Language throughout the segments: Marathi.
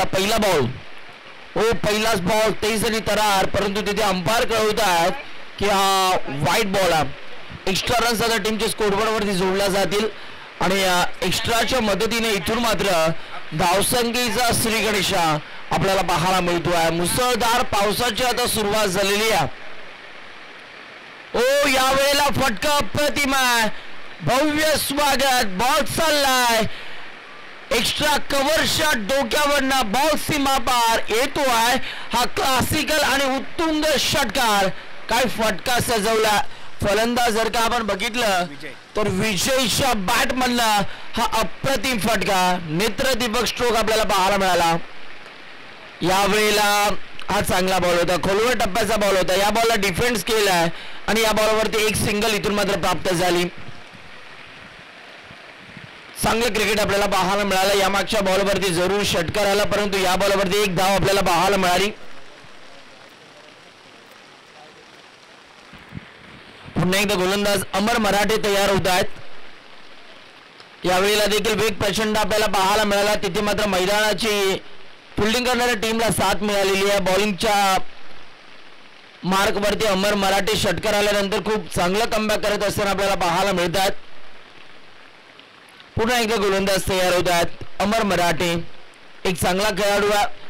गेला पहिला बॉल. पहिलाच बॉल 23 आणि तरार, परंतु तिथे अंपायर कळवतात की हा वाईट बॉल आहे. एक्स्ट्रा रन्स आता टीमच्या स्कोरबोर्डवरती जोडल्या जातील आणि एक्स्ट्राच्या मदतीने इथून मात्र धावसंख्येचा श्री गणेशा आपल्याला पाहायला मिळतोय. मुसळधार पावसाची आता सुरुवात झालेली आहे. यावेळेला फटका अप्रतिम आहे. भव्य स्वागत. बॉल चाललाय. एक्स्ट्रा कव्हर शॉट डोक्यावरनं बॉल सीमा पार येतो आहे. हा क्लासिकल आणि उत्तुंग षटकार. काय फटका सजवला. फलंदाज जर का आपण बघितलं तर विजयच्या बॅट मधला हा अप्रतिम फटका नेत्रदीपक स्ट्रोक आपल्याला पाहायला मिळाला. यावेळेला हा चांगला बॉल होता. खोलवर टप्प्याचा बॉल होता. या बॉलला डिफेन्स केलाय आणि या बॉलवरती एक सिंगल इथून मात्र प्राप्त झाली. चांगलं क्रिकेट आपल्याला पाहायला मिळालं. या मागच्या बॉलवरती जरूर षटकार आला, परंतु या बॉलवरती एक धाव आपल्याला पाहायला मिळाली. पुन्हा एकदा गोलंदाज अमर मराठे तयार होत आहेत. यावेळेला देखील वेग प्रचंड आपल्याला पाहायला मिळाला. तिथे मात्र मैदानाची फिल्डिंग करणाऱ्या टीमला साथ मिळालेली आहे. बॉलिंगच्या मार्कवरती अमर मराठे षटकार आल्यानंतर खूप चांगलं कमबॅक करत असताना आपल्याला पाहायला मिळतात. पुन्हा एकदा गोलंदाज तयार होत आहेत. अमर मराठे एक चांगला खेळाडू आहे.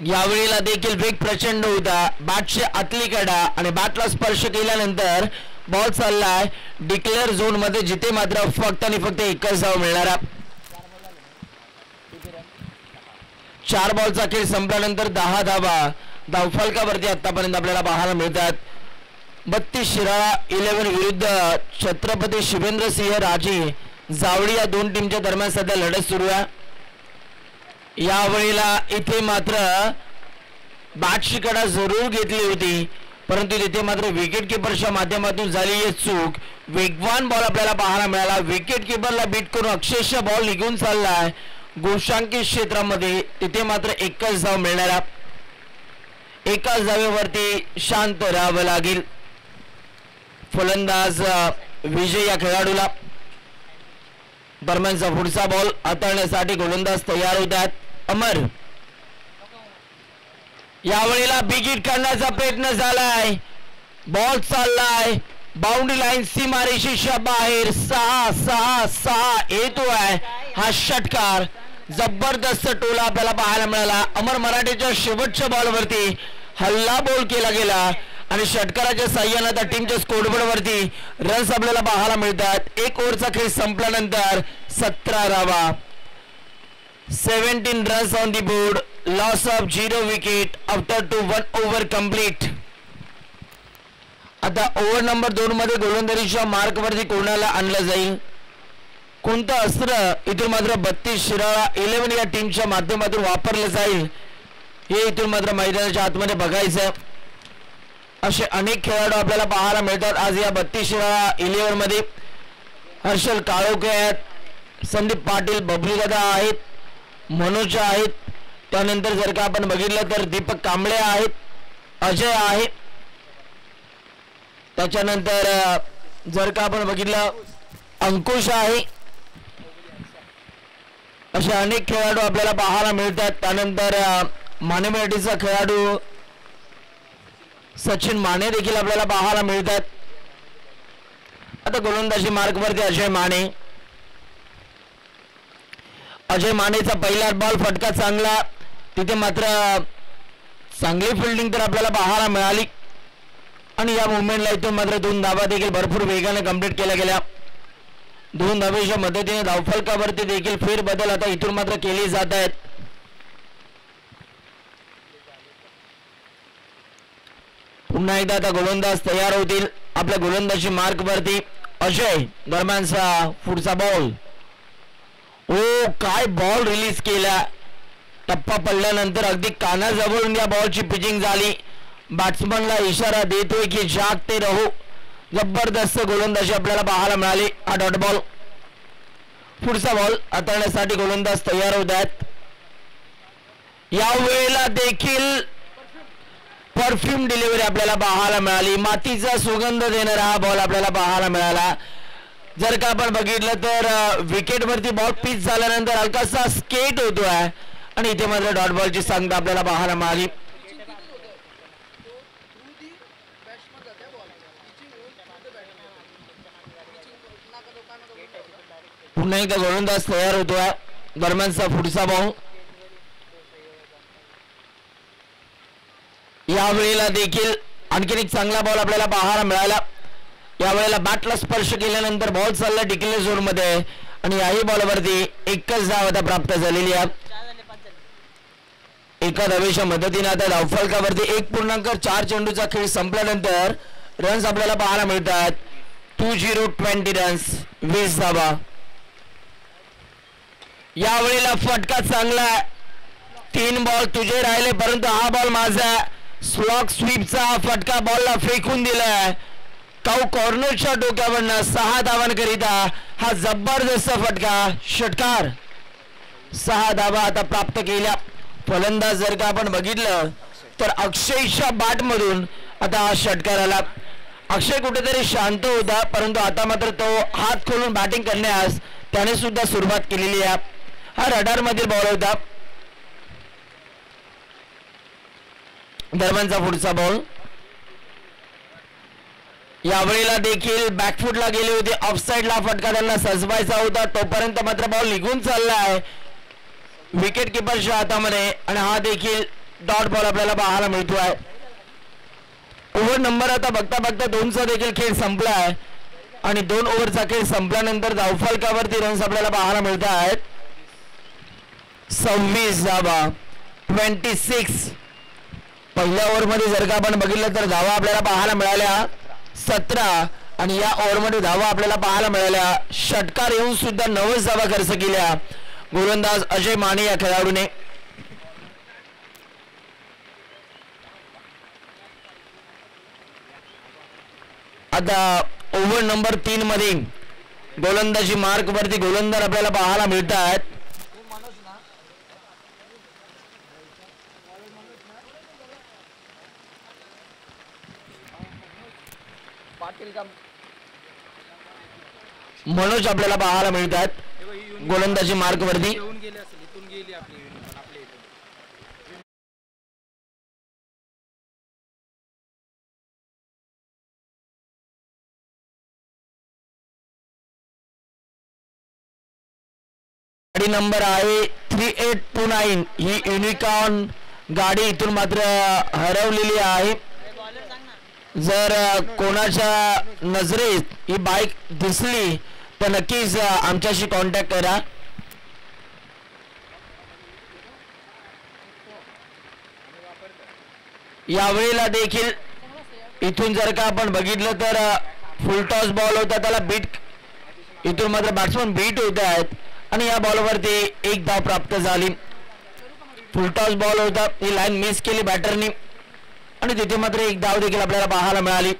यावेळेला देखील वेग प्रचंड होता. बॅटच्या आतली कडा आणि बॅटला स्पर्श केल्यानंतर बॉल चाललाय डिक्लेअर झोन मध्ये, जिथे मात्र फक्त आणि फक्त एकच धाव मिळणार. 4 बॉलचा खेळ संपल्यानंतर 10 धावा धावफलकावरती आतापर्यंत आपल्याला पाहायला मिळतात. 32 शिराळा 11 विरुद्ध छत्रपती शिवेंद्र सिंह राजे जावडी या दोन टीमच्या दरम्यान सध्या लढत सुरू आहे. यावेळेला इथे मात्र बॅटची कडा जरूर घेतली होती, परंतु तिथे मात्र विकेट किपरच्या माध्यमातून झालेली चूक. वेगवान बॉल आपल्याला पाहायला मिळाला. विकेट किपरला बीट करून अक्षरशः बॉल निघून चाललाय गोशांकित क्षेत्रामध्ये. तिथे मात्र एकच धाव मिळणार. एकाच धावेवरती शांत राहावं लागेल. फलंदाज विजय या खेळाडूला. दरम्यानचा पुढचा बॉल हाताळण्यासाठी गोलंदाज तयार होतात. अमर यावेळेला बिगिट करण्याचा प्रयत्न झालाय. बॉल चाललाय बाउंड्री लाईन सीमारेषेच्या बाहेर. 6 येतो आहे हा षटकार. जबरदस्त टोला आपल्याला पाहायला मिळाला. अमर मराठेच्या शेवटच्या बॉलवरती हल्ला बॉल केला गेला आणि षटकाराच्या साह्याने आता टीमच्या स्कोरबोर्डवरती रन्स आपल्याला पाहायला मिळतात. 1 ओव्हरचा खेळ संपल्यानंतर 17 धावा. 17 runs on the board. Loss of 0 wicket after 1 over complete. आता ओव्हर नंबर 2 मध्ये गोलंदाजीच्या मार्कवरती कोणाला आणलं जाईल, कोणतं अस्त्र इथून मात्र 32 शिराळा 11 या टीमच्या माध्यमातून वापरलं जाईल हे इथून मात्र मैदानाच्या आतमध्ये बघायचं. असे अनेक खेळाडू आपल्याला पाहायला मिळतात आज या 32 शिराळा 11 मध्ये. हर्षल काळोखे आहेत, संदीप पाटील, बबली दादा आहेत, मनोज आहेत. त्यानंतर जर का आपण बघितलं तर दीपक कांबळे आहेत, अजय आहे. त्याच्यानंतर जर का आपण बघितलं अंकुश आहे. असे अनेक खेळाडू आपल्याला पाहायला मिळतात. त्यानंतर मानेमेटीचा खेळाडू सचिन माने देखील आपल्याला पाहायला मिळतात. आता गोलंदाजी मार्कवरती अजय माने. अजय मानेचा पहिला बॉल फटका चांगला. तिथे मात्र चांगली फिल्डिंग तर आपल्याला पाहायला मिळाली आणि या मुवमेंटला इथून मात्र 2 धावा देखील भरपूर वेगाने कंप्लीट केल्या गेल्या. 2 धावेच्या मदतीने धावफलकावरती देखील फेरबदल आता इथून मात्र केले जात आहेत. पुन्हा एकदा आता गोलंदाज तयार होतील. आपल्या गोलंदाजी मार्कवरती अजय. दरम्यानचा पुढचा बॉल. काय बॉल रिलीज केला. टप्पा पडल्यानंतर अगदी कानाजवळून या बॉलची पिचिंग झाली. बॅट्समनला इशारा देतोय की जागते रहो. जबरदस्त गोलंदाजी आपल्याला पाहायला मिळाली. हा डॉट बॉल. पुढचा बॉल हाताळण्यासाठी गोलंदाज तयार होत आहेत. यावेळेला देखील परफ्यूम डिलिव्हरी आपल्याला पाहायला मिळाली. मातीचा सुगंध देणारा हा बॉल आपल्याला पाहायला मिळाला. जर का आपण बघितलं तर विकेट वरती बॉल पिच झाल्यानंतर हलकासा स्केट होतोय आणि इथे मात्र डॉट बॉलची संख्या आपल्याला पाहायला मिळाली. पुन्हा एकदा गोलंदाज तयार होतोय. दरम्यानचा पुढचा बॉल यावेळेला देखील आणखीन एक चांगला बॉल आपल्याला पाहायला मिळाला. यावेळेला बॅटला स्पर्श केल्यानंतर बॉल चालला डिक्लेअर झोन मध्ये आणि याही बॉलवरती एकच धाव आता प्राप्त झालेली आहे. एका धावेच्या मदतीने आता धावफलकावरती 1.4 चेंडूचा खेळ संपल्यानंतर रन्स आपल्याला पाहायला मिळतात. 2020 रन्स, 20 धावा. यावेळेला फटका चांगला, 3 बॉल तुझे राहिले परंतु हा बॉल माझा. स्लॉग स्वीपचा फटका बॉलला फेकून दिलाय. काऊ कॉर्नरच्या डोक्यावरनं 6 धावांकरिता हा जबरदस्त फटका, षटकार. 6 धावा आता प्राप्त केल्या. फलंदाज जर का आपण बघितलं तर अक्षयच्या बॅट मधून आता हा षटकार आला. अक्षय कुठेतरी शांत होता परंतु आता मात्र तो हात खोलून बॅटिंग करण्यास त्याने सुद्धा सुरुवात केलेली आहे. हा रडार मधील बॉल होता. दरम्यानचा पुढचा बॉल यावेळेला देखील बॅकफुटला गेले होते. ऑफसाइडला फटका त्यांना सजवायचा होता तोपर्यंत मात्र बॉल निघून चाललाय विकेट किपरच्या हातामध्ये आणि हा देखील डॉट बॉल आपल्याला पाहायला मिळतोय. ओव्हर नंबर आता बघता बघता 2चा देखील खेळ संपला आहे आणि 2 ओव्हरचा खेळ संपल्यानंतर धावफलकावरती रन्स आपल्याला पाहायला मिळत आहेत. 26 धावा, 26. पहिल्या ओव्हरमध्ये जर का आपण बघितलं तर धावा आपल्याला पाहायला मिळाल्या 17 आणि या ओव्हरमध्ये धावा आपल्याला पाहायला मिळाल्या. षटकार येऊन सुद्धा 9 धावा खर्च केल्या गोलंदाज अजय माने या खेळाडूने. आता ओव्हर नंबर 3 मध्ये गोलंदाजी मार्क वरती गोलंदाज आपल्याला पाहायला मिळतात. मनोज आपल्याला पाहायला मिळतात गोलंदाजी मार्क वरती. गाडी नंबर आहे 3829. ही युनिकॉर्न गाडी इथून मात्र हरवलेली आहे. जर कोणाच्या नजरेत ही बाईक दिसली तर नक्कीच आमच्याशी कॉन्टॅक्ट करा. यावेळेला देखील इथून जर का आपण बघितलं तर फुल टॉस बॉल होता त्याला बीट, इथून मात्र बॅट्समन बीट होत आहेत आणि या बॉलवरती 1 धाव प्राप्त झाली. फुल टॉस बॉल होता, ही लाईन मिस केली बॅटरनी आणि तिथे मात्र 1 धाव देखील आपल्याला पाहायला मिळाली.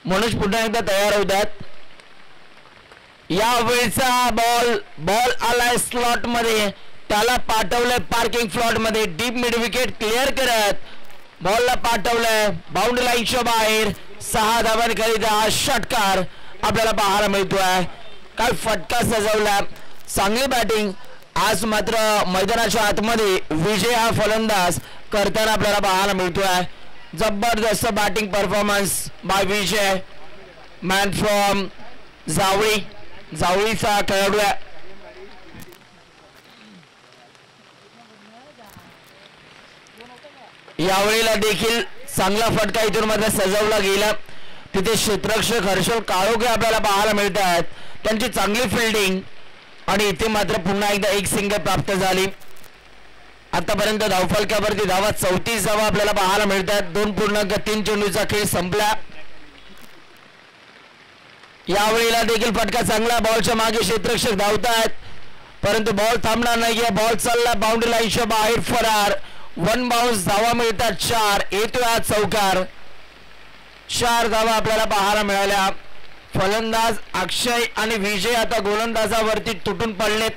मनोज पुन्हा एकदा तयार होतात. यावेळचा बॉल आलाय स्लॉट मध्ये, त्याला पाठवलंय पार्किंग फ्लॉट मध्ये. डीप मिड विकेट क्लिअर करत बॉलला पाठवलंय बाउंड्री लाईनच्या बाहेर. 6 धावांकरिता हा षटकार आपल्याला पाहायला मिळतोय. काय फटका सजवला, चांगली बॅटिंग. आज मात्र मैदानाच्या आतमध्ये विजय हा फलंदाज करताना आपल्याला पाहायला मिळतोय. जबरदस्त batting performance by Vijay, man from जावळीचा खेळाडू आहे. यावेळेला देखील चांगला फटका इथून मात्र सजवला गेला. तिथे क्षेत्ररक्षक हर्षल काळोखे आपल्याला पाहायला मिळतात. त्यांची चांगली फिल्डिंग आणि इथे मात्र पुन्हा एकदा 1 सिंगल प्राप्त झाली. आतापर्यंत धावफलकावरती धावा 34 धावा आपल्याला पाहायला मिळतात. 2.3 चेंडूचा खेळ संपला. यावेळेला देखील फटका चांगला, बॉलच्या मागे क्षेत्ररक्षक धावतात परंतु बॉल थांबणार नाहीये. बॉल चालला बाउंड्री लाईनच्या बाहेर, फरार. 1 बाउन्स, धावा मिळतात 4. येतोय हा चौकार. 4 धावा आपल्याला पाहायला मिळाल्या. फलंदाज अक्षय आणि विजय आता गोलंदाजावरती तुटून पडलेत.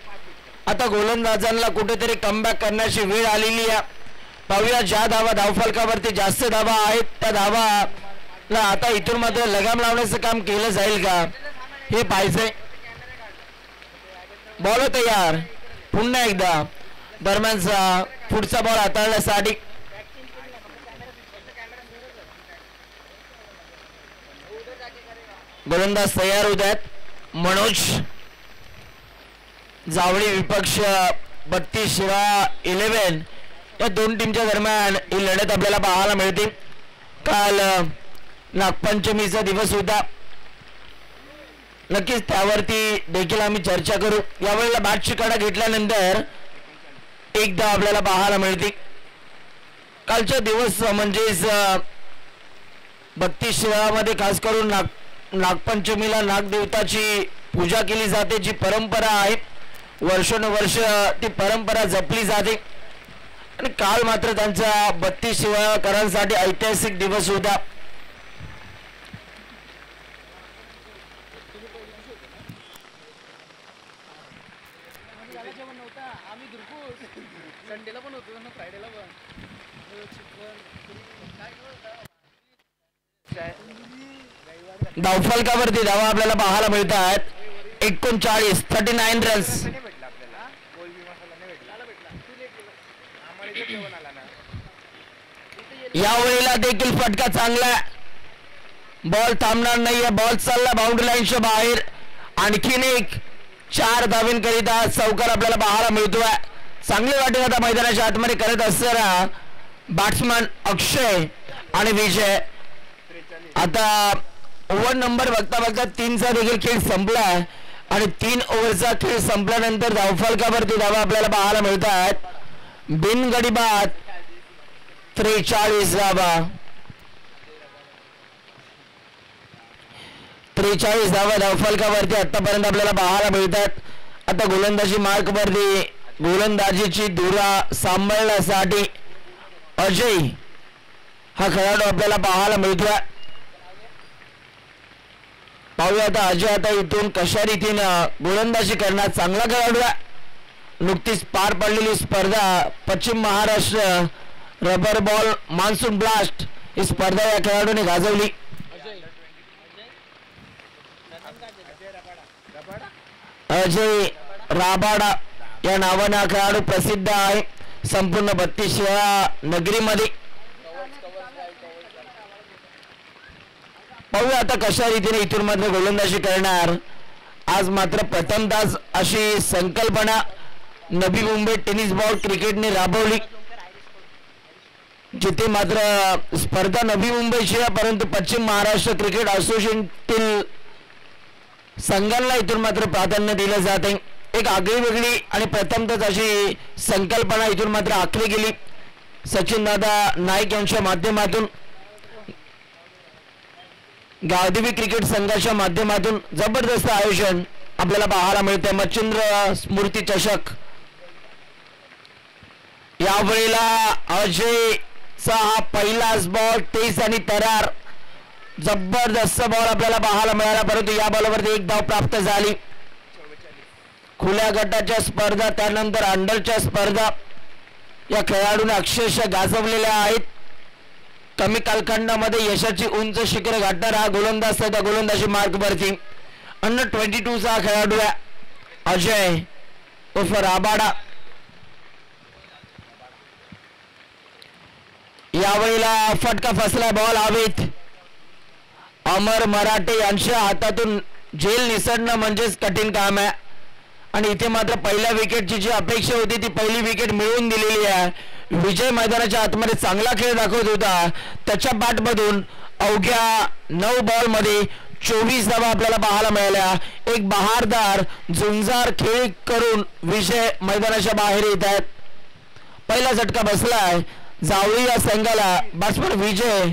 आता गोलंदाजांना कुठेतरी कमबॅक करण्याची वेळ आलेली आहे. पाहूया ज्या धावा धावफलकावरती जास्त धावा आहेत त्या धावा ना आता इथून मात्र लगाम लावण्याचं काम केलं जाईल का हे पाहिजे. बॉल तयार पुन्हा एकदा दरम्यानचा पुढचा बॉल हाताळण्यासाठी गोलंदाज तयार होत आहेत. मनोज जावळी विपक्ष 32-11 या दोन टीमच्या दरम्यान ही लढत आपल्याला पाहायला मिळते. काल नागपंचमीचा दिवस होता, नक्कीच त्यावरती देखील आम्ही चर्चा करू. यावेळेला बॅटची कडा घेतल्यानंतर एकदा आपल्याला पाहायला मिळते. कालचा दिवस म्हणजेच 32 खास करून नागपंचमीला नागदेवताची पूजा केली जाते, जी परंपरा आहे. वर्षानुवर्ष ती परंपरा जपली जाते आणि काल मात्र त्यांचा 32 ऐतिहासिक दिवस होता. धावफलकावरती धावा आपल्याला पाहायला मिळतात. 39 रन्स. यावेळेला देखील फटका चांगला, बॉल थांबणार नाहीये. बॉल चालला बाउंड्री लाईनच्या बाहेर. आणखीन एक 4 धावींकरिता चौकार आपल्याला पाहायला मिळतोय. चांगली बॅटिंग आता मैदानाच्या आतमध्ये करत असताना बॅट्समन अक्षय आणि विजय. आता ओव्हर नंबर बघता बघता 3चा देखील खेळ संपला आणि 3 ओव्हरचा खेळ संपल्यानंतर धावफलकावरती धावा आपल्याला पाहायला मिळतात. बिनगडी बाद 43 धावा. 43 धावा धावफलकावरती आतापर्यंत आपल्याला पाहायला मिळतात. आता गोलंदाजी मार्कवरती गोलंदाजीची धुरा सांभाळण्यासाठी अजय हा खेळाडू आपल्याला पाहायला मिळतोय. पाहूया आता अजय आता इथून कशा रीतीनं गोलंदाजी करणार. चांगला खेळाडू आहे. नुकतीच पार पडलेली स्पर्धा पश्चिम Maharashtra rubber ball monsoon blast ही स्पर्धा या खेळाडूने गाजवली. अजय राबाडा या नावाने हा खेळाडू प्रसिद्ध आहे संपूर्ण 32 नगरीमध्ये. पाहूया आता कशा रीतीने इथून मात्र गोलंदाजी करणार. आज मात्र प्रथमताच अशी संकल्पना नवी मुंबई टेनिस बॉल क्रिकेटने राबवली, जिथे मात्र स्पर्धा नवी मुंबईची आहे, परंतु पश्चिम महाराष्ट्र क्रिकेट असोसिएशनतील संघांना इथून मात्र प्राधान्य दिलं जाते. एक आगळी वेगळी आणि प्रथमतच अशी संकल्पना इथून मात्र आखली गेली सचिन दादा नाईक यांच्या माध्यमातून. गावदेवी क्रिकेट संघाच्या माध्यमातून जबरदस्त आयोजन आपल्याला पाहायला मिळते. मच्छिंद्र स्मृती चषक. यावेळेला अजयचा हा पहिलाच बॉल तेज आणि तरार. जबरदस्त बॉल आपल्याला पाहायला मिळाला, परंतु या बॉलवरती एक धाव प्राप्त झाली. खुल्या गटाच्या स्पर्धा त्यानंतर अंडरच्या स्पर्धा या खेळाडूने अक्षरशः गाजवलेल्या आहेत. कमी कालखंडामध्ये यशाची उंच शिखर गाठणारा गोलंदाज त्या गोलंदाजी मार्कवरती अंडर 22चा खेळाडू आहे अजय उर्फ राबाडा. यावेळेला फटका फसला. बॉल हवेत. अमर मराठे यांच्या हातातून झेल निसटणं म्हणजेच कठीण काम आहे आणि इथे मात्र पहिल्या विकेटची जी अपेक्षा होती ती पहिली विकेट मिळवून दिलेली आहे. विजय मैदानाच्या आतमध्ये चांगला खेळ दाखवत होता. त्याच्या बॅटमधून अवघ्या 9 बॉलमध्ये 24 धावा आपल्याला पाहायला मिळाल्या. एक बहारदार झुंजार खेळ करून विजय मैदानाच्या बाहेर येत आहेत. पहिला झटका बसलाय जावळी या संघाला. बॅट्समन विजय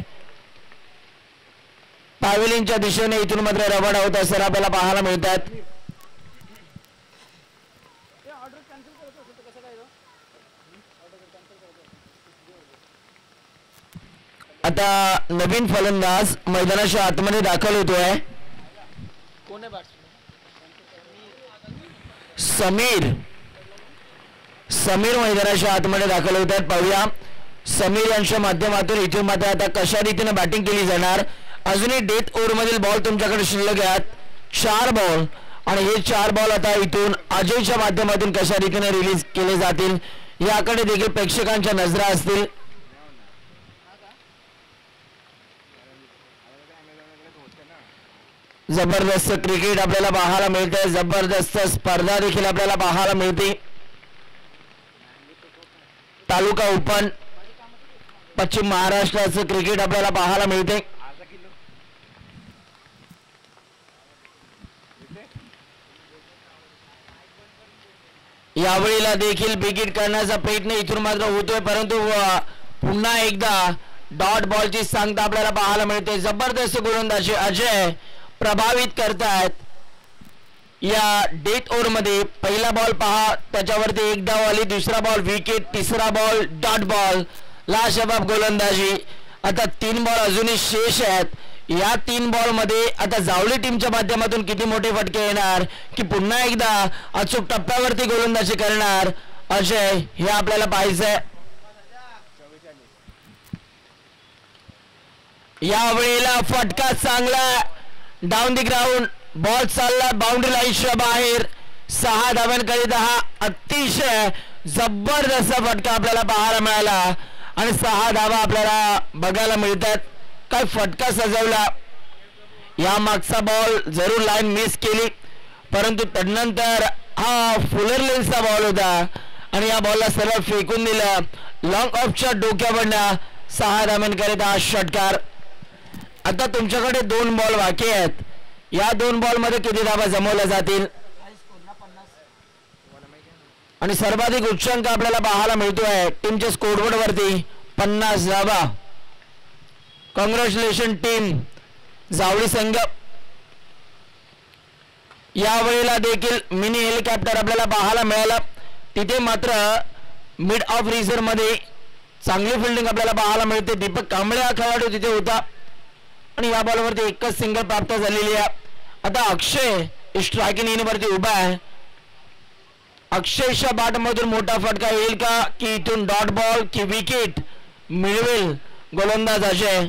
पॅव्हिलियनच्या दिशेने इथून मात्र रवाना होत असताना आपल्याला पाहायला मिळतात. आता नवीन फलंदाज मैदानाच्या आतमध्ये दाखल होतोय. समीर मैदानाच्या आतमध्ये दाखल होत आहेत. पाहूया समीर यांच्या माध्यमातून इथून मात्र आता कशा रीतीने बॅटिंग केली जाणार. अजूनही डेथ ओव्हर मधील बॉल तुमच्याकडे शिल्लक आहेत 4 बॉल आणि हे 4 बॉल आता इथून अजयच्या माध्यमातून कशा रीतीने रिलीज केले जातील याकडे देखील प्रेक्षकांच्या नजरा असतील. जबरदस्त क्रिकेट आपल्याला पाहायला मिळते, जबरदस्त स्पर्धा देखील आपल्याला पाहायला मिळते. तालुका ओपन पश्चिम महाराष्ट्राचं क्रिकेट आपल्याला पाहायला मिळते. यावेळेला देखील विकेट करण्याचा प्रयत्न इथून मात्र होतोय, परंतु पुन्हा एकदा डॉट बॉलची सांगता आपल्याला पाहायला मिळते. जबरदस्त गोलंदाजी अजय प्रभावित करतायत या डेथ ओव्हर मध्ये. पहिला बॉल पहा, त्याच्यावरती 1 धाव आली, दुसरा बॉल विकेट, तिसरा बॉल डॉट बॉल, लाजवाब गोलंदाजी. आता 3 बॉल अजूनही शेष आहेत. या 3 बॉल मध्ये आता जावली टीमच्या माध्यमातून किती मोठे फटके येणार की पुन्हा एकदा अचूक टप्प्यावरती गोलंदाजी करणार अजय हे आपल्याला पाहायचंय. या वेळेला फटका चांगला डाऊन द ग्राउंड, बॉल चालला बाउंड्री लाईनच्या बाहेर. 6 धावांकरिता हा अतिशय जबरदस्त फटका आपल्याला पाहायला मिळाला आणि 6 धावा आपल्याला बघायला मिळतात. काय फटका सजवला. या मागचा बॉल जरूर लाईन मिस केली, परंतु त्यानंतर हा फुलर लेन्सचा बॉल होता आणि या बॉलला सरळ फेकून दिलं. लॉंग ऑफच्या डोक्यावरनं 6 धावांकरिता हा षटकार. आता तुमच्याकडे 2 बॉल बाकी आहेत. या 2 बॉल मध्ये किती धावा जमवल्या जातील आणि सर्वाधिक उच्चांक आपल्याला पाहायला मिळतोय टीमच्या स्कोरबोर्ड वरती 50 धावा. कॉंग्रॅच्युलेशन टीम जावळी संघ. यावेळेला देखील मिनी हेलिकॉप्टर आपल्याला पाहायला मिळाला. तिथे मात्र मिड ऑफ रिझर्व मध्ये चांगली फिल्डिंग आपल्याला पाहायला मिळते. दीपक कांबळे हा खेळाडू तिथे होता आणि या बॉलवरती एकच सिंगल प्राप्त झालेली आहे. आता अक्षय स्ट्रायकिंग इनवरती उभा आहे. अक्षयच्या बॅट मधून मोठा फटका येईल का की इथून डॉट बॉल की विकेट मिळवेल गोलंदाज अजय.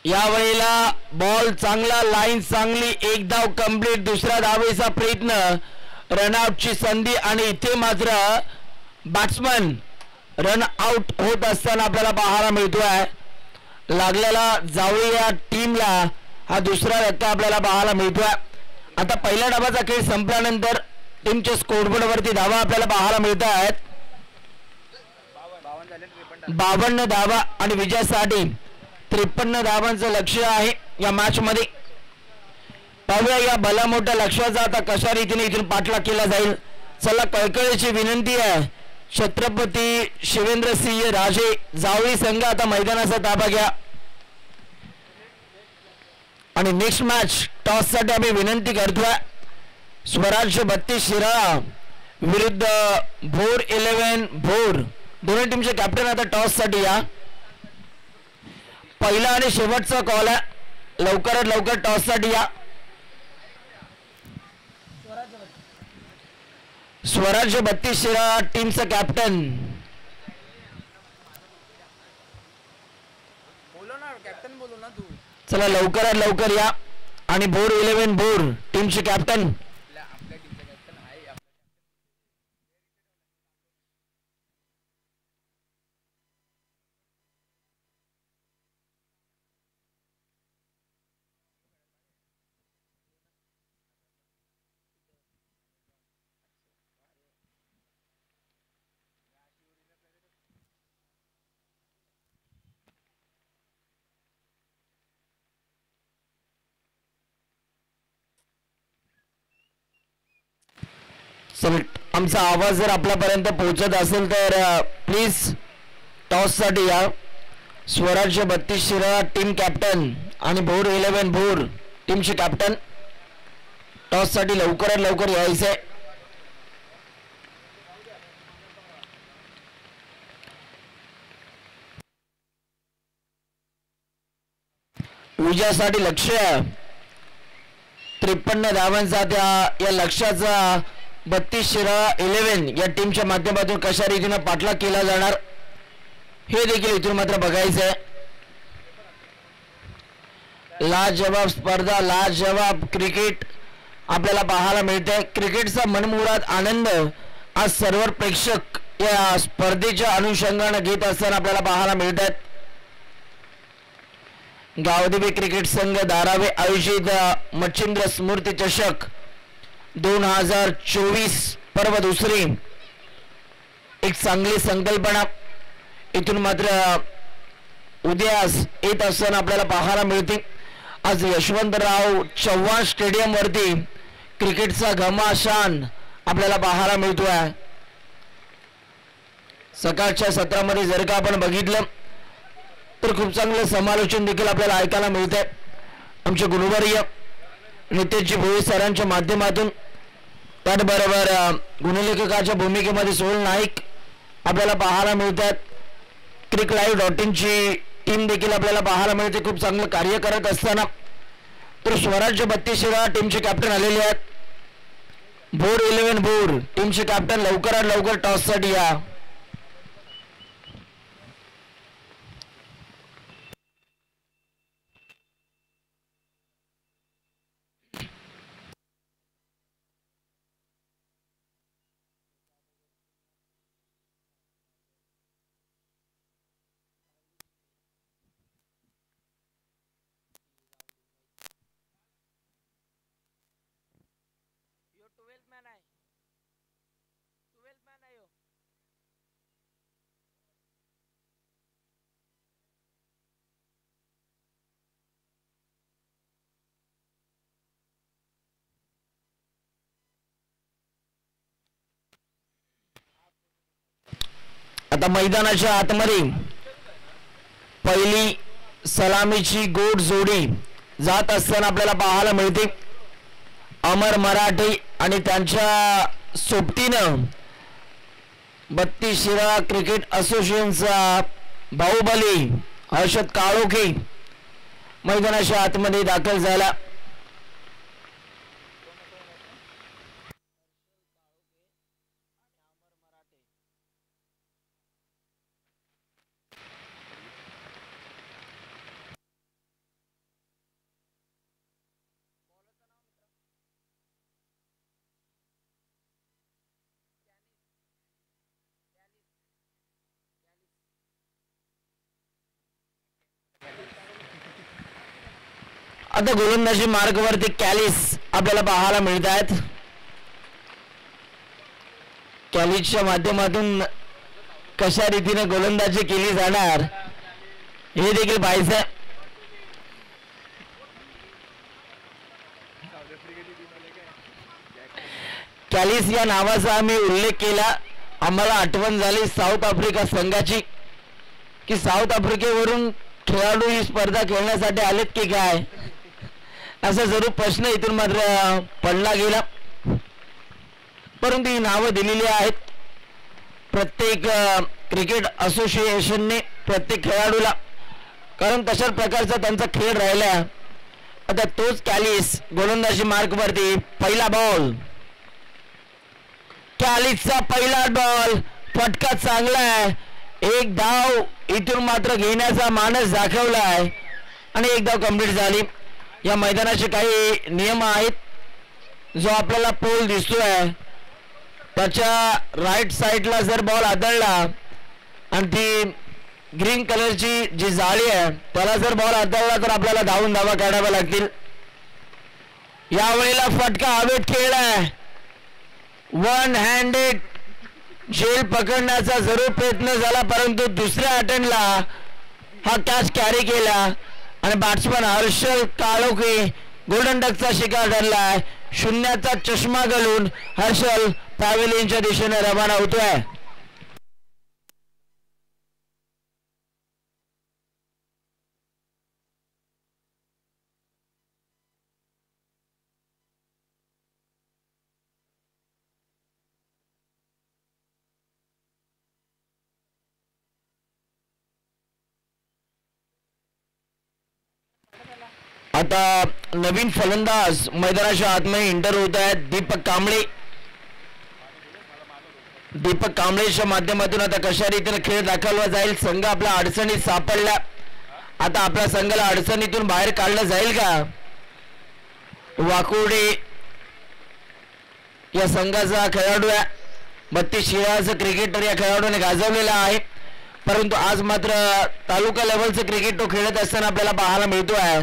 यावेळेला बॉल चांगला, लाईन चांगली, 1 धाव कंप्लीट, दुसऱ्या धावेचा प्रयत्न, रनआउटची संधी आणि इथे मात्र बॅट्समन रन आउट होत असताना आपल्याला पाहायला मिळतोय. लागलेला जावळी या टीमला हा दुसरा धक्का आपल्याला पाहायला मिळतोय. आता पहिल्या डावाचा खेळ संपल्यानंतर टीमच्या स्कोरबोर्ड वरती धावा आपल्याला पाहायला मिळत आहेत 52 धावा आणि विजयासाठी 53 धावांचं लक्ष्य आहे या मॅच मध्ये. पाहूया या भला मोठ्या लक्ष्याचा आता कशा रीतीने इथून पाठलाग केला जाईल. चला कळकळीची विनंती आहे छत्रपती शिवेंद्रसिंह राजे जावळी संघ आता मैदानाचा ताबा घ्या आणि नेक्स्ट मॅच टॉस साठी आम्ही विनंती करतोय स्वराज्य 32 शिराळा विरुद्ध भोर 11 भोर. दोन्ही टीमचे कॅप्टन आता टॉस साठी या. पहिला आणि शेवटचा कॉल आहे, लवकरात लवकर टॉस साठी या. स्वराज्य 32 शिराळा टीमचा कॅप्टन चला लवकरात लवकर या आणि भोर 11 भोर टीमचे कॅप्टन आमचा आवाज जर आपल्यापर्यंत पोहोचत असेल तर प्लीज टॉस साठी या. स्वराज्य 32 शिराळा टीम कॅप्टन आणि भोर 11 भोर टीमचे कॅप्टन टॉस साठी लवकरात लवकर यायचे. विजयासाठी लक्ष्य 53 धावांचा. त्या या लक्ष्याचा 32 शिराळा 11 या टीमच्या माध्यमातून कशा रीतीने पाठलाग केला जाणार हे देखील इथून मात्र बघायचं आहे. लाजवाब स्पर्धा, लाजवाब क्रिकेट आपल्याला पाहायला मिळते. क्रिकेटचा मनमुराद आनंद आज सर्व प्रेक्षक या स्पर्धेच्या अनुषंगाने घेत असताना आपल्याला पाहायला मिळतात. गावदेवी क्रिकेट संघ धारावे आयोजित मच्छिंद्र स्मृती चषक 2024 पर्व दुसरी एक चांगली संकल्पना इथून मात्र उद्यास येत असताना आपल्याला पाहायला मिळते. आज यशवंतराव चव्हाण स्टेडियम वरती क्रिकेटचा घमासान आपल्याला पाहायला मिळतोय. सकाळच्या सत्रामध्ये जर का आपण बघितलं तर खूप चांगलं समालोचन देखील आपल्याला ऐकायला मिळतंय. आमचे गुणवर्य नितेशजी भोई सरांच्या माध्यमातून, त्याचबरोबर गुणलेखकाच्या भूमिकेमध्ये सोहल नाईक आपल्याला पाहायला मिळतात. cricklive.in ची टीम देखील आपल्याला पाहायला मिळते खूप चांगलं कार्य करत असताना. तर स्वराज्य 32 शिराळा टीमचे कॅप्टन आलेले आहेत. भोर 11 भोर टीमचे कॅप्टन लवकरात लवकर टॉससाठी या. आता मैदानाच्या आतमध्ये पहिली सलामीची गोड जोडी जात असताना आपल्याला पाहायला मिळते. अमर मराठे आणि त्यांच्या सोबतीनं 32 शिराळा क्रिकेट असोसिएशनचा बाहुबली हर्षद काळोखे मैदानाच्या आतमध्ये दाखल झाला. आता गोलंदाजी मार्गावरती कॅलिस आपल्याला पाहायला मिळत आहेत. कॅलिसच्या माध्यमातून कशा रीतीने गोलंदाजी केली जाणार हे देखील पाहायचं. कॅलिस या नावाचा आम्ही उल्लेख केला. आम्हाला आठवण झाली साऊथ आफ्रिका संघाची की साऊथ आफ्रिकेवरून खेळाडू ही स्पर्धा खेळण्यासाठी आलेत की काय, असा जरूर प्रश्न इथून मात्र पडला गेला. परंतु ही नावं दिलेली आहेत. प्रत्येक क्रिकेट असोसिएशनने प्रत्येक खेळाडूला, कारण तशाच प्रकारचा त्यांचा खेळ राहिला. आता तोच कॅलिस गोलंदाजी मार्कवरती पहिला बॉल, कॅलिसचा पहिला बॉल, फटका चांगला आहे. एक धाव इथून मात्र घेण्याचा मानस दाखवलाय आणि एक धाव कंप्लीट झाली. या मैदानाचे काही नियम आहेत. जो आपल्याला पोल दिसतोय त्याच्या राईट साईडला जर बॉल आदळला आणि ती ग्रीन कलरची जी जाळी आहे त्याला जर बॉल आदळला तर आपल्याला धावून धावा काढाव्या लागतील. यावेळेला फटका हवेत खेळलाय. वन हँडेड झेल पकडण्याचा जरूर प्रयत्न झाला, परंतु दुसऱ्या अटेम्प्टला हा कॅच कॅरी केला आणि बॅट्समन हर्षद काळोखे गोल्डन डकचा शिकार ठरलाय. शून्याचा चष्मा घालून हर्षल पॅव्हेलियनच्या दिशेने रवाना होतोय. आता नवीन फलंदाज मैदानाच्या आतमध्ये एंटर होत आहेत. दीपक कांबळे दीपक कांबळेच्या माध्यमातून आता कशा रीतीने खेळ दाखवला जाईल. संघ आपल्या अडचणीत सापडला. आता आपल्या संघाला अडचणीतून बाहेर काढलं जाईल का. वाकुर्डे या संघाचा खेळाडू आहे. 32 शिराचं क्रिकेटर या खेळाडूने गाजवलेला आहे. परंतु आज मात्र तालुका लेवलचं क्रिकेट तो खेळत असताना आपल्याला पाहायला मिळतो आहे.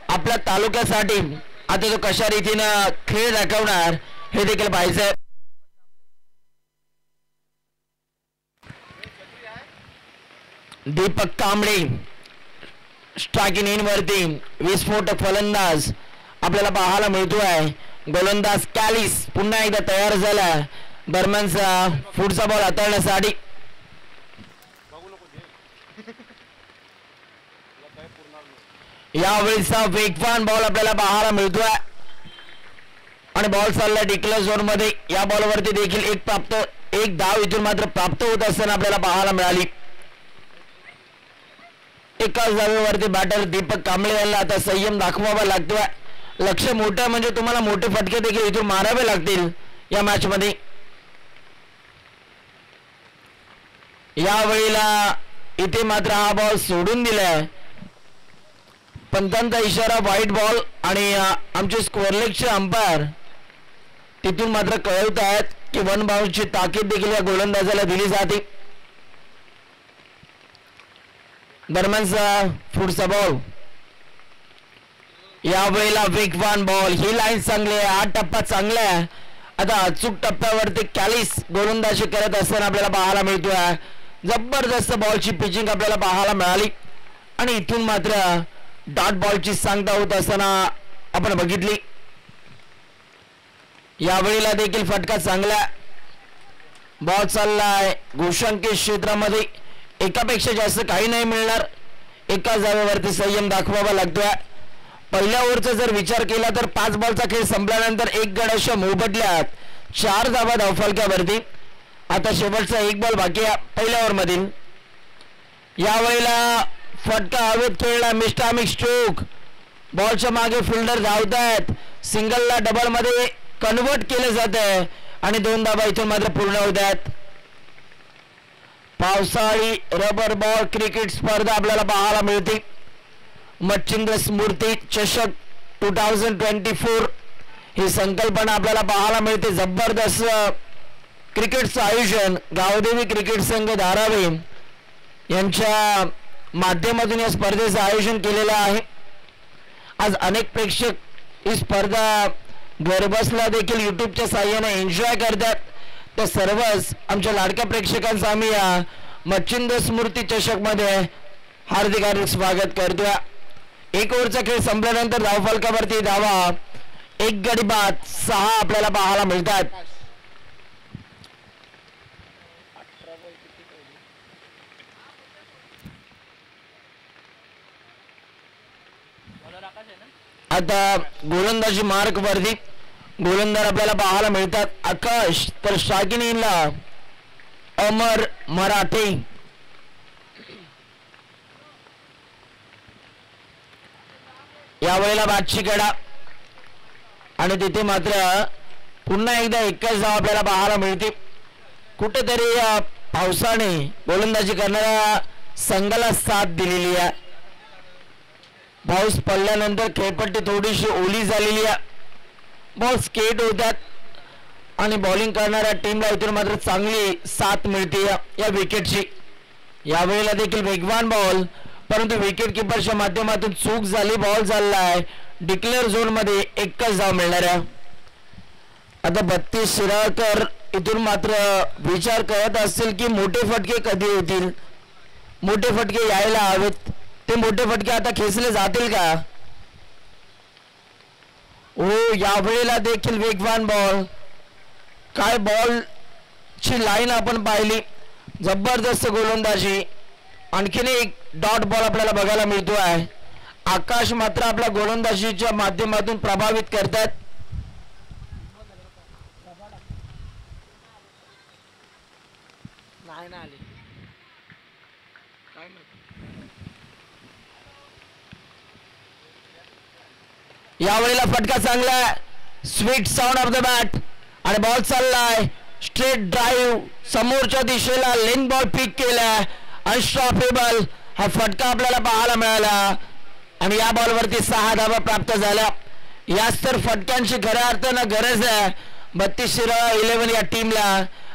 आपल्या तालुक्यासाठी आता तो कशा रीतीनं खेळ दाखवणार हे देखील पाहायचंय. दीपक कांबळे स्ट्रायकिंग इन वरती विस्फोटक फलंदाज आपल्याला पाहायला मिळतो आहे. गोलंदाज कॅलिस पुन्हा एकदा तयार झाला. दरम्यानचा पुढचा बॉल हाताळण्यासाठी यावेळीचा वेगवान बॉल आपल्याला पाहायला मिळतोय आणि बॉल चालला डिक्लेअर झोन मध्ये. या बॉलवरती देखील एक धाव इथून मात्र प्राप्त होत असताना आपल्याला पाहायला मिळाली. एकाच धावेवरती बॅटर दीपक कांबळे यांना आता संयम दाखवावा लागतोय. लक्ष मोठं म्हणजे तुम्हाला मोठे फटके देखील इथून मारावे लागतील या मॅच मध्ये. यावेळीला इथे मात्र हा बॉल सोडून दिलाय. पंतांचा इशारा व्हाईट बॉल आणि आमचे स्कोअरलेगचे अंपायर तिथून मात्र कळवत आहेत की वन बाउंसची ताकीद देखील या गोलंदाजाला दिली जाते. दरम्यानचा पुढचा बॉल यावेळेला वेगवान बॉल. ही लाईन चांगली आहे. हा टप्पा चांगला आहे. आता अचूक टप्प्यावरती कॅलिस गोलंदाजी करत असताना आपल्याला पाहायला मिळतोय. जबरदस्त बॉलची पिचिंग आपल्याला पाहायला मिळाली आणि इथून मात्र डॉट बॉलची सांगता होत असताना आपण बघितली. यावेळीला देखील फटका चांगला. बॉल चाललाय घोषांकित क्षेत्रामध्ये. एकापेक्षा जास्त काही नाही मिळणार. एका जागेवरती संयम दाखवावा लागतोय. पहिल्या ओव्हरचा जर विचार केला तर 5 बॉलचा खेळ संपल्यानंतर 1 गड अशा मोबदल्यात 4 धावा धावफलकावरती. आता शेवटचा 1 बॉल बाकी आहे पहिल्या ओव्हर मधील. यावेळेला फटका हवेत खेळला. मिस्टामिक स्ट्रोक. बॉलच्या मागे फिल्डर धावतायत. सिंगलला डबल मध्ये कन्वर्ट केलं जात आहे आणि 2 धावा इथून मात्र पूर्ण होत आहेत. पावसाळी रबर बॉल क्रिकेट स्पर्धा आपल्याला पाहायला मिळते. मच्छिंद्र स्मृती चषक 2024 ही संकल्पना आपल्याला पाहायला मिळते. जबरदस्त क्रिकेटचं आयोजन गावदेवी क्रिकेट संघ धारावी यांच्या माध्यमातून या स्पर्धेचं आयोजन केलेलं आहे. आज अनेक प्रेक्षक ही स्पर्धा घरबसल्या देखील युट्यूबच्या साहाय्याने एन्जॉय करतात. तर सर्वच आमच्या लाडक्या प्रेक्षकांचं आम्ही या मच्छिंद्र स्मृती चषक मध्ये हार्दिक हार्दिक स्वागत करतोय. 1 ओव्हरचा खेळ संपल्यानंतर धावफलकावरती धावा 1 गडी बाद 6 आपल्याला पाहायला मिळतात. आता गोलंदाजी मार्क वरती गोलंदाज आपल्याला पाहायला मिळतात. आकाश तर स्ट्रायकिंग इनला अमर मराठे. यावेळेला बॅटची कडा आणि तिथे मात्र पुन्हा एकदा 21 धाव आपल्याला पाहायला मिळते. कुठेतरी पावसाने गोलंदाजी करणाऱ्या संघाला साथ दिलेली आहे. पाऊस पडल्यानंतर खेळपट्टी थोडीशी ओली झालेली आहे. बॉल स्केट होतात आणि बॉलिंग करणाऱ्या टीमला इथून मात्र चांगली साथ मिळते या विकेटची. यावेळेला देखील वेगवान बॉल परंतु विकेट किपरच्या माध्यमातून चूक झाली. बॉल चाललाय डिक्लेअर झोन मध्ये 1च धाव मिळणार आहे. आता 32 शिराळकर इथून मात्र विचार करत असतील की मोठे फटके कधी होतील. मोठे फटके यायला हवेत. ते मोठे फटके आता खेचले जातील का. ओ यावेळेला देखील वेगवान बॉल. काय बॉल ची लाईन आपण पाहिली. जबरदस्त गोलंदाजी. आणखीन एक डॉट बॉल आपल्याला बघायला मिळतो आहे. आकाश मात्र आपल्या गोलंदाजीच्या माध्यमातून प्रभावित करतात. यावेळेला फटका चांगला. Sweet sound of the bat आणि बॉल चाललाय स्ट्रेट ड्राईव्ह समोरच्या दिशेला लेन बॉल पिक केला, अनस्टॉपेबल हा फटका आपल्याला पाहायला मिळाला आणि या बॉलवरती 6 धावा प्राप्त झाल्या. याच तर फटक्यांची खऱ्या अर्थानं गरज आहे 32-11 या टीमला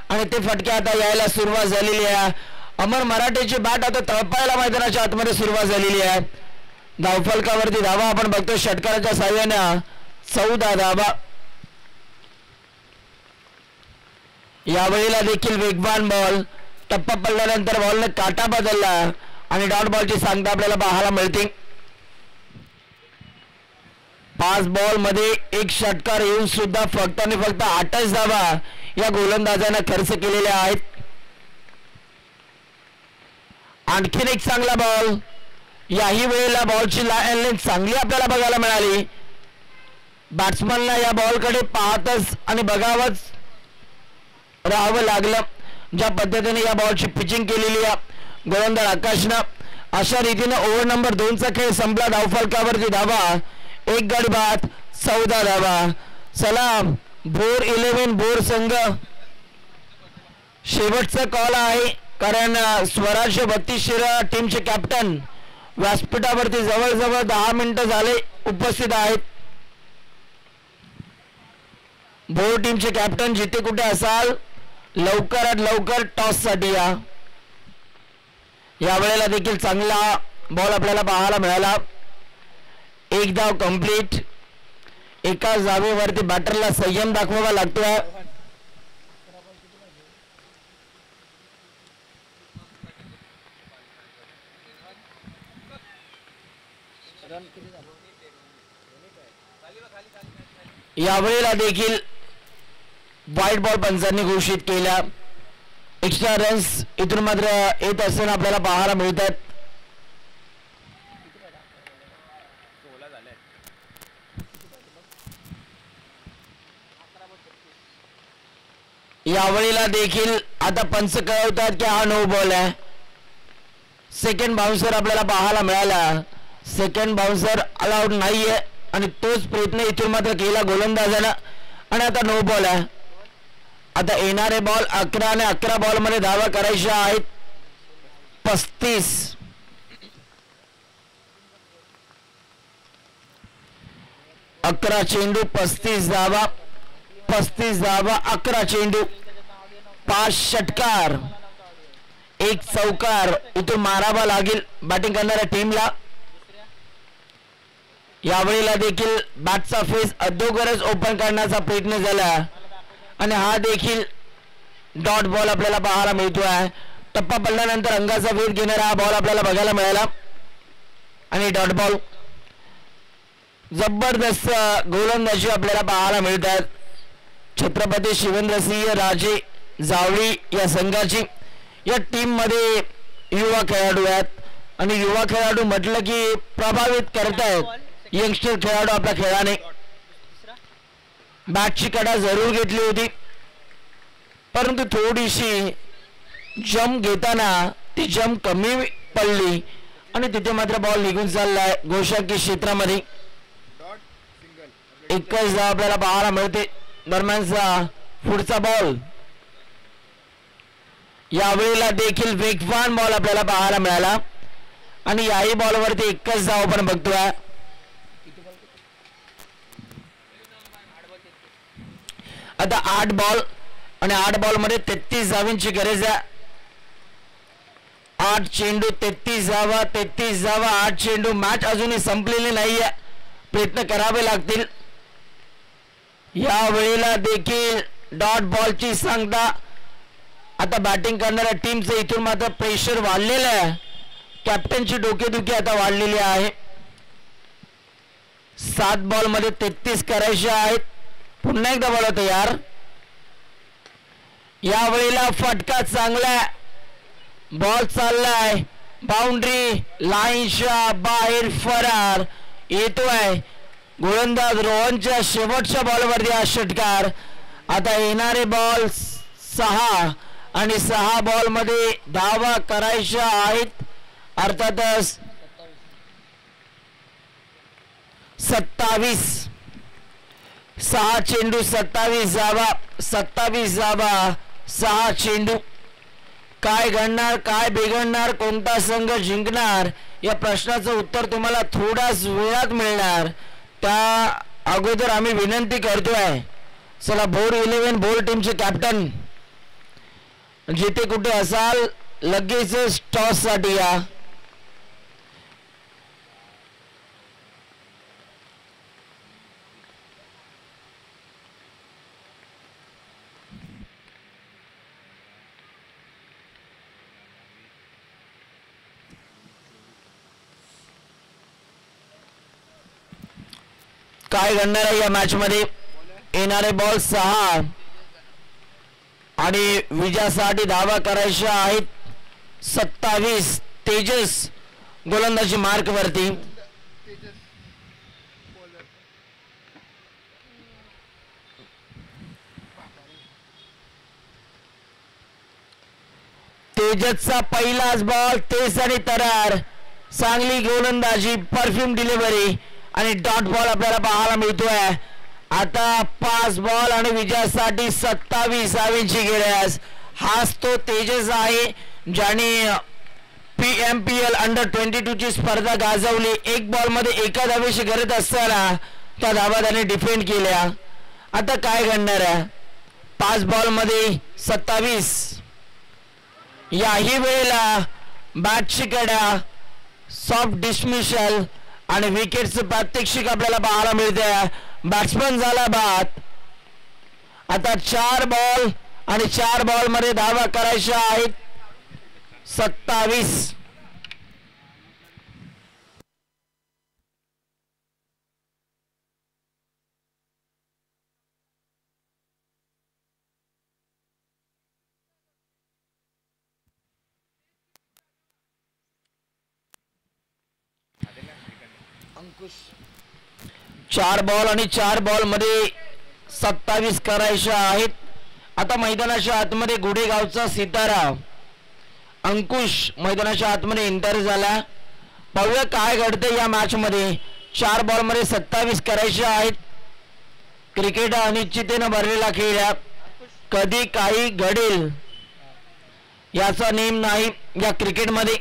आणि ते फटके आता यायला सुरुवात झालेली आहे. अमर मराठेची बॅट आता तळपायला मैदानाच्या आतमध्ये सुरुवात झालेली आहे. धावफलकावरती धावा आपण बघतो षटकाराच्या साह्याने 14 धावा. यावेळेला देखील वेगवान बॉल, टप्पा पडल्यानंतर बॉलने काटा बदलला आणि डॉट बॉलची सांगता आपल्याला पाहायला मिळते. 5 बॉल मध्ये 1 षटकार येऊन सुद्धा फक्त आणि फक्त 28 धावा या गोलंदाजांना खर्च केलेल्या आहेत. आणखीन एक चांगला बॉल, याही वेळेला बॉलची लाईन लेंथ चांगली आपल्याला बघायला मिळाली. बॅट्समनला या बॉलकडे पाहतच आणि बघावंच राहावं लागलं. ज्या पद्धतीने या बॉलची पिचिंग केलेली आहे गोलंदाज आकाशनं. अशा रीतीने ओव्हर नंबर 2 चा खेळ संपला. धावफलकावरती धावा 1 गडी बाद 14 धावा. सलाम भोर 11 भोर संघ शेवटचा कॉल आहे कारण स्वराज 32 टीमचे कॅप्टन व्यासपीठावरती जवळजवळ 10 मिनिटं झाले उपस्थित आहेत. भोर टीमचे कॅप्टन जिथे कुठे असाल लवकरात लवकर टॉस साठी या. यावेळेला देखील चांगला बॉल आपल्याला पाहायला मिळाला. 1 धाव कंप्लीट. एका जागेवरती बॅटरला संयम दाखवावा लागतोय. यावेळेला देखील वाईट बॉल पंचांनी घोषित केला. एक्स्ट्रा रन्स इथून मात्र येत असताना आपल्याला पाहायला मिळतात. यावेळेला देखील आता पंच कळवतात की हा नो बॉल आहे. सेकंड बाउन्सर आपल्याला पाहायला मिळाला. सेकंड बाउन्सर अलाउड नाहीये आणि तोच प्रयत्न इथून मात्र केला गोलंदाजानं आणि आता नो बॉल आहे. आता येणारे बॉल 11 आणि 11 बॉल मध्ये धावा करायच्या आहेत 35. 11 चेंडू 35 धावा. 35 धावा 11 चेंडू 5 षटकार 1 चौकार इथून मारावा लागेल बॅटिंग करणाऱ्या टीमला. यावेळेला देखील बॅटचा फेस अगोदरच ओपन करण्याचा प्रयत्न झाला आणि हा देखील डॉट बॉल आपल्याला पाहायला मिळतोय. टप्पा पडल्यानंतर अंगाचा वेध घेणारा हा बॉल आपल्याला बघायला मिळाला आणि डॉट बॉल. जबरदस्त गोलंदाजी आपल्याला पाहायला मिळतात छत्रपती शिवेंद्रसिंह राजे जावळी या संघाची. या टीम मध्ये युवा खेळाडू आहेत आणि युवा खेळाडू म्हटलं की प्रभावित करतायत यंगस्टर खेळाडू आपल्या खेळाने. बॅटची कडा जरूर घेतली होती परंतु थोडीशी जम घेताना ती जम कमी पडली आणि तिथे मात्र बॉल निघून चाललाय गोशाकी क्षेत्रामध्ये. एकच धाव आपल्याला पाहायला मिळते. दरम्यानचा पुढचा बॉल. यावेळेला देखील वेगवान बॉल आपल्याला पाहायला मिळाला आणि याही बॉलवरती एकच धाव आपण बघतोय. आता 8 बॉल आणि 8 बॉल मध्ये 33 धावांची गरज आहे. 8 चेंडू 33 धावा 33 धावा 8 चेंडू. मॅच अजूनही संपलेली नाहीये. प्रयत्न करावे लागतील. या वेळेला देखील डॉट बॉलची सांगता. आता बॅटिंग करणाऱ्या टीमचं इथून मात्र प्रेशर वाढलेलं आहे. कॅप्टनची डोकेदुखी आता वाढलेली आहे. 7 बॉल मध्ये 33 करायचे आहेत. पुन्हा एकदा बॉल तयार. या वेळेला फटका चांगला बॉल चाललाय बाउंड्री लाईनच्या बाहेर फरार येतोय. गोलंदाज रोहनच्या शेवटच्या बॉलवरती हा षटकार. आता येणारे बॉल 6 आणि 6 बॉल मध्ये धावा करायच्या आहेत. अर्थातच 27 6 चेंडू 27 धावा, 27 धावा 6 चेंडू. काय घडणार, काय बिघडणार, कोणता संघ जिंकणार या प्रश्नाचं उत्तर तुम्हाला थोड्याच वेळात मिळणार. त्या अगोदर आम्ही विनंती करतोय, चला बोर्ड 11 बोर्ड टीमचे कॅप्टन जिथे कुठे असाल लगेच टॉस साठी या. काय घडणार आहे या मॅच मध्ये. येणारे बॉल 6 आणि विजयासाठी धावा करायच्या आहेत 27. तेजस गोलंदाजी मार्क वरती. तेजसचा पहिलाच बॉल, तेज आणि तरार, चांगली गोलंदाजी, परफ्यूम डिलिव्हरी आणि डॉट बॉल आपल्याला पाहायला मिळतोय. आता 5 बॉल आणि विजयासाठी 27 धावांची गरज. हाच तो तेजस आहे ज्याने PMPL अंडर 22 ची स्पर्धा गाजवली. 1 बॉल मध्ये 1 धावेची गरज असताना त्या धावा त्याने डिफेंड केल्या. आता काय घडणार आहे. 5 बॉल मध्ये 27. याही वेळेला बॅटची कडा, सॉफ्ट डिसमिशल आणि विकेटचं प्रात्यक्षिक आपल्याला पाहायला मिळते. बॅट्समन झाला बाद. आता 4 बॉल आणि 4 बॉल मध्ये धावा करायच्या आहेत 27. अंकुश 4 बॉल आणि 4 बॉल मध्ये 27 करायच्या आहेत. आता मैदानाच्या आतमध्ये गुडेगावचा सितारा अंकुश मैदानाच्या आतमध्ये एंटर झाला. पाहूया काय घडते या मॅच मध्ये. 4 बॉल मध्ये 27 करायचे आहेत. क्रिकेट अनिश्चिततेने भरलेला खेळ आहे. कधी काही घडेल याचा नेम नाही या क्रिकेटमध्ये.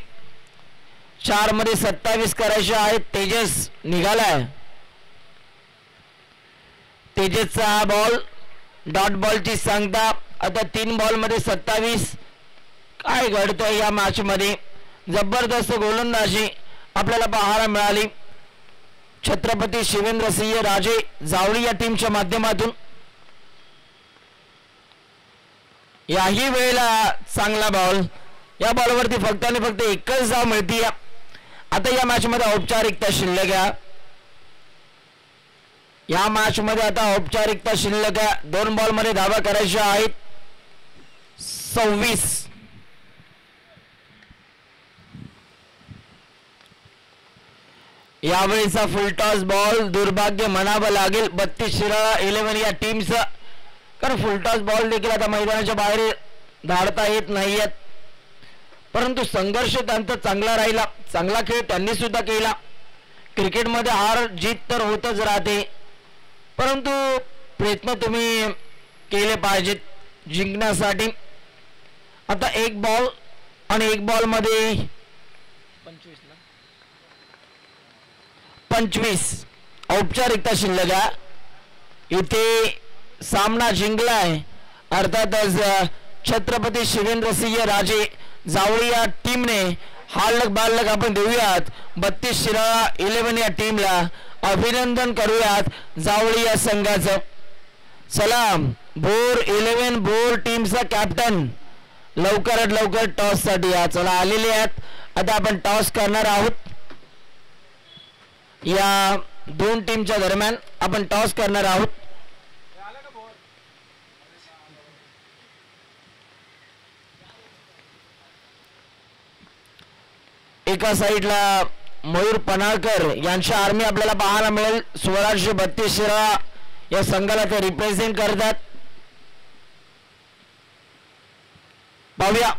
4 मध्ये 27 करायचे आहेत. तेजस निघालाय. तेजसचा बॉल, डॉट बॉलची सांगता. आता 3 बॉल मध्ये 27. काय घडतंय या मॅच मध्ये. जबरदस्त गोलंदाजी आपल्याला पाहायला मिळाली छत्रपती शिवेंद्रसिंह राजे जावळी या टीमच्या माध्यमातून. याही वेळेला चांगला बॉल. या बॉलवरती फक्त आणि फक्त एकच धाव मिळते. आता या मॅच मध्ये औपचारिकता शिल्लक आहे. या मॅच मध्ये आता औपचारिकता शिल्लक आहे. 2 बॉल मध्ये धावा करायच्या आहेत 26. यावेळीचा फुलटॉस बॉल दुर्भाग्य म्हणावं लागेल 32 शिराळा 11 या टीमचं. कारण फुलटॉस बॉल देखील आता मैदानाच्या बाहेर धाडता येत नाहीयेत. परंतु संघर्ष त्यांचा चांगला राहिला. चांगला खेळ त्यांनी सुद्धा केला. क्रिकेटमध्ये हार जीत तर होतच राहते, परंतु प्रयत्न तुम्ही केले पाहिजेत जिंकण्यासाठी. आता 1 बॉल आणि 1 बॉल मध्ये 25 औपचारिकता शिल्लक आहे. इथे सामना जिंकलाय अर्थातच छत्रपती शिवेंद्रसिंह राजे जावळी या टीमने. हालक बालक आपण देऊयात 32 शिराळा 11 या टीमला. अभिनंदन करूयात जावळी या संघाचं. चला बोर 11 बोर टीमचा कॅप्टन लवकरात लवकर टॉस साठी या. चला आलेले आहेत. आता आपण टॉस करणार आहोत. या 2 टीमच्या दरम्यान आपण टॉस करणार आहोत. एका साइडला मयूर पनाळकर यांची आर्मी आपल्याला पाहायला मिळेल. 1632 शिराळा या संघाला ते रिप्रेझेंट करतात. पाहूया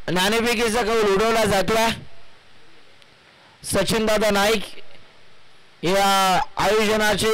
नाणेफेकीचा कौल उडवला जातोय. सचिन दादा नाईक या आयोजनाचे